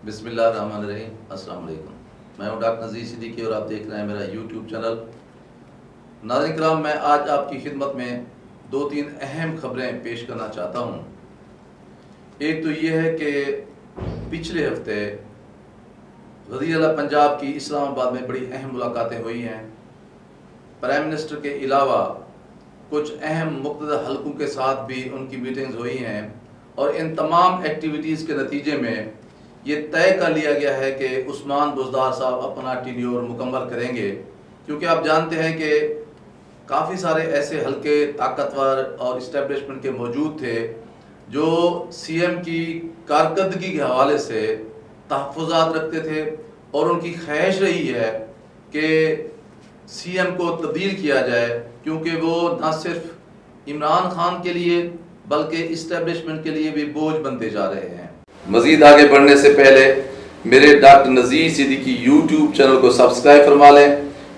بسم اللہ الرحمن الرحیم۔ السلام علیکم، میں ہوں ڈاکٹر نذیر صدیقی اور آپ دیکھ رہے ہیں میرا یوٹیوب چینل۔ ناظرین کرام، میں آج آپ کی خدمت میں 2-3 اہم خبریں پیش کرنا چاہتا ہوں۔ ایک تو یہ ہے کہ پچھلے ہفتے وزیر اعلیٰ پنجاب کی اسلام آباد میں بڑی اہم ملاقاتیں ہوئی ہیں۔ پرائم منسٹر کے علاوہ کچھ اہم مقتدر حلقوں کے ساتھ بھی ان کی میٹنگز ہوئی ہیں، اور ان تمام ایکٹیویٹیز کے نتیجے میں یہ طے کر لیا گیا ہے کہ عثمان بزدار صاحب اپنا ٹینیور مکمل کریں گے، کیونکہ آپ جانتے ہیں کہ کافی سارے ایسے حلقے طاقتور اور اسٹیبلشمنٹ کے موجود تھے جو سی ایم کی کارکردگی کے حوالے سے تحفظات رکھتے تھے، اور ان کی خواہش رہی ہے کہ سی ایم کو تبدیل کیا جائے، کیونکہ وہ نہ صرف عمران خان کے لیے بلکہ اسٹیبلشمنٹ کے لیے بھی بوجھ بنتے جا رہے ہیں۔ مزید آگے بڑھنے سے پہلے میرے doctor Nazir Siddiqui YouTube channel کو سبسکرائب فرما لیں،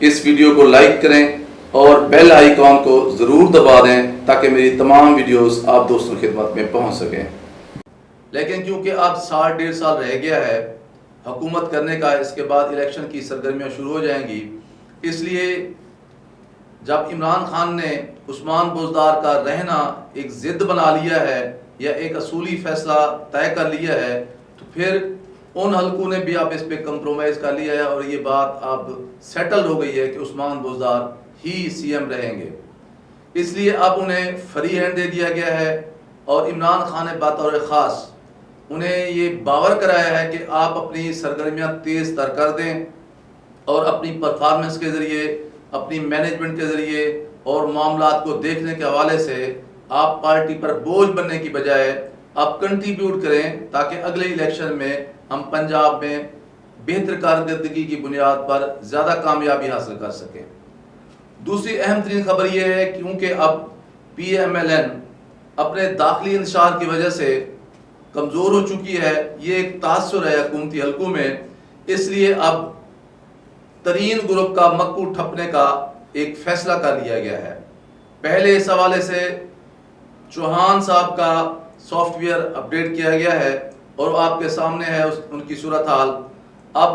اس ویڈیو کو لائک کریں اور بیل آئیکن کو ضرور دبا دیں تاکہ میری تمام ویڈیوز آپ دوستوں کی خدمت میں پہنچ سکیں۔ لیکن کیونکہ اب 1.5 سال رہ گیا ہے حکومت کرنے کا، اس کے بعد الیکشن کی سرگرمیاں شروع ہو جائیں گی، اس لیے جب عمران خان نے عثمان بزدار کا رہنا ایک ضد بنا لیا ہے یا ایک اصولی فیصلہ طے کر لیا ہے، تو پھر ان حلقوں نے بھی اب اس پہ کمپرومائز کر لیا ہے، اور یہ بات اب سیٹل ہو گئی ہے کہ عثمان بزدار ہی سی ایم رہیں گے۔ اس لیے اب انہیں فری ہینڈ دے دیا گیا ہے، اور عمران خان نے بطور خاص انہیں یہ باور کرایا ہے کہ آپ اپنی سرگرمیاں تیز تر کر دیں، اور اپنی پرفارمنس کے ذریعے، اپنی مینجمنٹ کے ذریعے اور معاملات کو دیکھنے کے حوالے سے آپ پارٹی پر بوجھ بننے کی بجائے آپ کنٹریبیوٹ کریں، تاکہ اگلے الیکشن میں ہم پنجاب میں بہتر کارکردگی کی بنیاد پر زیادہ کامیابی حاصل کر سکیں۔ دوسری اہم ترین خبر یہ ہے کیونکہ اب پی ایم ایل این اپنے داخلی انتشار کی وجہ سے کمزور ہو چکی ہے، یہ ایک تاثر ہے حکومتی حلقوں میں، اس لیے اب ترین گروپ کا مکو ٹھپنے کا ایک فیصلہ کر لیا گیا ہے۔ پہلے اس حوالے سے چوہان صاحب کا سافٹ ویئر اپڈیٹ کیا گیا ہے، اور آپ کے سامنے ہے ان کی صورتحال۔ اب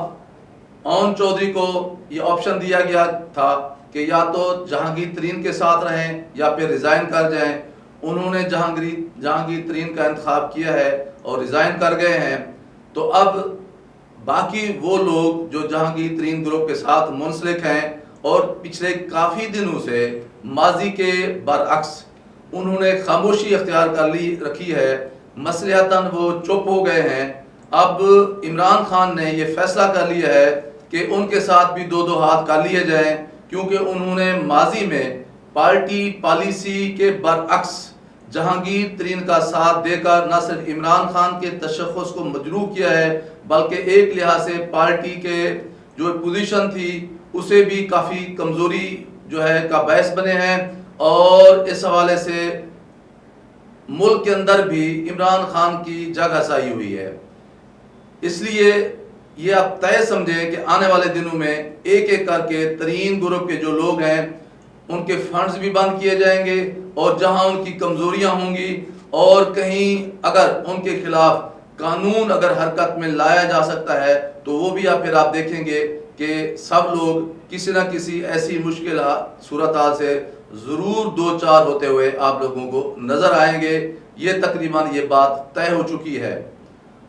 اون چودھری کو یہ آپشن دیا گیا تھا کہ یا تو جہانگیر ترین کے ساتھ رہیں یا پھر ریزائن کر جائیں۔ انہوں نے جہانگیر ترین کا انتخاب کیا ہے اور ریزائن کر گئے ہیں۔ تو اب باقی وہ لوگ جو جہانگیر ترین گروپ کے ساتھ منسلک ہیں اور پچھلے کافی دنوں سے ماضی کے برعکس انہوں نے خاموشی اختیار کر رکھی ہے، مصلحتاً وہ چپ ہو گئے ہیں، اب عمران خان نے یہ فیصلہ کر لیا ہے کہ ان کے ساتھ بھی 2 ہاتھ کر لیے جائیں، کیونکہ انہوں نے ماضی میں پارٹی پالیسی کے برعکس جہانگیر ترین کا ساتھ دے کر نہ صرف عمران خان کے تشخص کو مجروح کیا ہے، بلکہ ایک لحاظ سے پارٹی کے جو پوزیشن تھی اسے بھی کافی کمزوری جو ہے کا باعث بنے ہیں، اور اس حوالے سے ملک کے اندر بھی عمران خان کی جگہ سائی ہوئی ہے۔ اس لیے یہ آپ طے سمجھیں کہ آنے والے دنوں میں ایک ایک کر کے ترین گروپ کے جو لوگ ہیں ان کے فنڈز بھی بند کیے جائیں گے، اور جہاں ان کی کمزوریاں ہوں گی اور کہیں اگر ان کے خلاف قانون اگر حرکت میں لایا جا سکتا ہے تو وہ بھی پھر آپ دیکھیں گے کہ سب لوگ کسی نہ کسی ایسی مشکل صورتحال سے ضرور 2-4 ہوتے ہوئے آپ لوگوں کو نظر آئیں گے۔ یہ تقریباً یہ بات طے ہو چکی ہے۔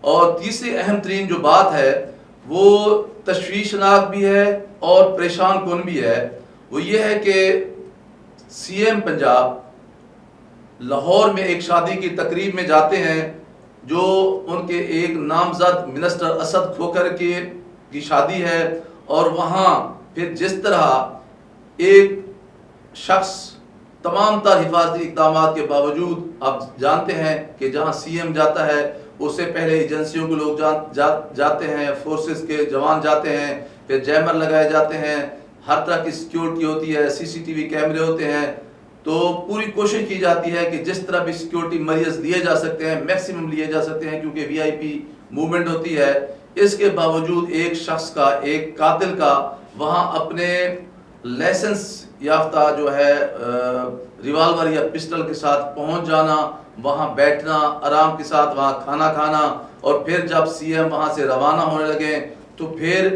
اور تیسری اہم ترین جو بات ہے وہ تشویشناک بھی ہے اور پریشان کن بھی ہے، وہ یہ ہے کہ سی ایم پنجاب لاہور میں ایک شادی کی تقریب میں جاتے ہیں جو ان کے ایک نامزد منسٹر اسد کھوکھر کی شادی ہے، اور وہاں پھر جس طرح ایک شخص تمام تر حفاظتی اقدامات کے باوجود آپ جانتے ہیں کہ جہاں سی ایم جاتا ہے اس سے پہلے ایجنسیوں کے لوگ جاتے ہیں، فورسز کے جوان جاتے ہیں، پھر جیمر لگائے جاتے ہیں، ہر طرح کی سیکیورٹی ہوتی ہے، سی سی ٹی وی کیمرے ہوتے ہیں، تو پوری کوشش کی جاتی ہے کہ جس طرح بھی سیکیورٹی مریض لیے جا سکتے ہیں میکسیمم لیے جا سکتے ہیں، کیونکہ وی آئی پی موومنٹ ہوتی ہے۔ اس کے باوجود ایک شخص کا، ایک قاتل کا وہاں اپنے لائسنس یافتہ جو ہے ریوالور یا پسٹل کے ساتھ پہنچ جانا، وہاں بیٹھنا، آرام کے ساتھ وہاں کھانا کھانا، اور پھر جب سی ایم وہاں سے روانہ ہونے لگے تو پھر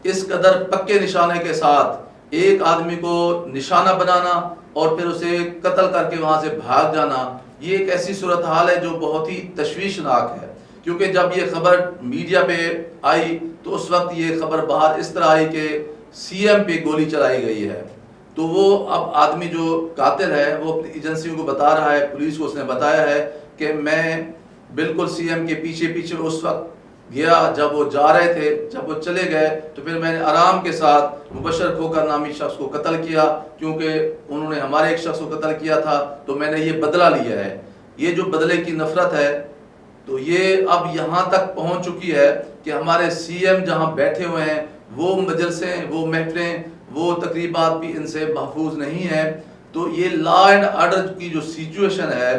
اس قدر پکے نشانے کے ساتھ ایک آدمی کو نشانہ بنانا اور پھر اسے قتل کر کے وہاں سے بھاگ جانا، یہ ایک ایسی صورتحال ہے جو بہت ہی تشویشناک ہے. کیونکہ جب یہ خبر میڈیا پہ آئی تو اس وقت یہ خبر باہر اس طرح آئی کہ سی ایم پہ گولی چلائی گئی ہے. تو وہ اب آدمی جو قاتل ہے وہ اپنی ایجنسیوں کو بتا رہا ہے، پولیس کو اس نے بتایا ہے کہ میں بالکل سی ایم کے پیچھے پیچھے اس وقت گیا جب وہ جا رہے تھے، جب وہ چلے گئے تو پھر میں نے آرام کے ساتھ مبشر کھوکھر نامی شخص کو قتل کیا، کیونکہ انہوں نے ہمارے ایک شخص کو قتل کیا تھا تو میں نے یہ بدلہ لیا ہے. یہ جو بدلے کی نفرت ہے تو یہ اب یہاں تک پہنچ چکی ہے کہ ہمارے سی ایم جہاں بیٹھے ہوئے ہیں وہ مجلسیں، وہ محفلیں، وہ تقریبات بھی ان سے محفوظ نہیں ہیں. تو یہ لا اینڈ آرڈر کی جو سچویشن ہے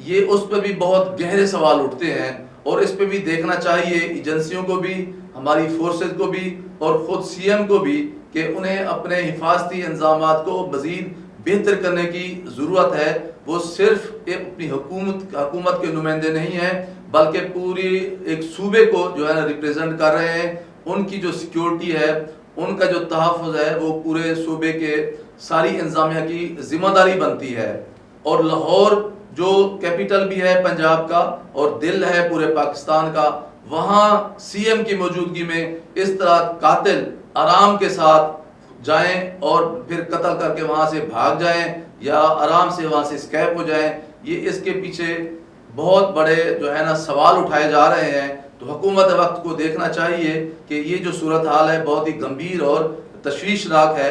یہ اس پہ بھی بہت گہرے سوال اٹھتے ہیں، اور اس پہ بھی دیکھنا چاہیے ایجنسیوں کو بھی، ہماری فورسز کو بھی اور خود سی ایم کو بھی کہ انہیں اپنے حفاظتی انتظامات کو مزید بہتر کرنے کی ضرورت ہے. وہ صرف اپنی حکومت کے نمائندے نہیں ہیں بلکہ پوری ایک صوبے کو جو ہے نا ریپریزنٹ کر رہے ہیں. ان کی جو سیکیورٹی ہے، ان کا جو تحفظ ہے وہ پورے صوبے کے ساری انتظامیہ کی ذمہ داری بنتی ہے. اور لاہور جو کیپٹل بھی ہے پنجاب کا اور دل ہے پورے پاکستان کا، وہاں سی ایم کی موجودگی میں اس طرح قاتل آرام کے ساتھ جائیں اور پھر قتل کر کے وہاں سے بھاگ جائیں یا آرام سے وہاں سے اسکیپ ہو جائیں، یہ اس کے پیچھے بہت بڑے جو ہے نا سوال اٹھائے جا رہے ہیں. تو حکومت وقت کو دیکھنا چاہیے کہ یہ جو صورتحال ہے بہت ہی گمبھیر اور تشویشناک ہے.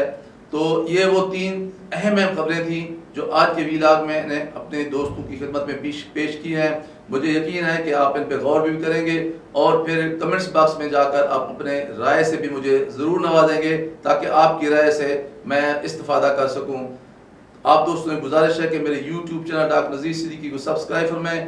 تو یہ وہ 3 اہم خبریں تھیں جو آج کے ویلاگ میں نے اپنے دوستوں کی خدمت میں پیش کی ہیں. مجھے یقین ہے کہ آپ ان پہ غور بھی کریں گے اور پھر کمنٹس باکس میں جا کر آپ اپنے رائے سے بھی مجھے ضرور نوازیں گے تاکہ آپ کی رائے سے میں استفادہ کر سکوں. آپ دوستوں میں گزارش ہے کہ میرے YouTube channel doctor Nazir Siddiqui کو سبسکرائب فرمائیں.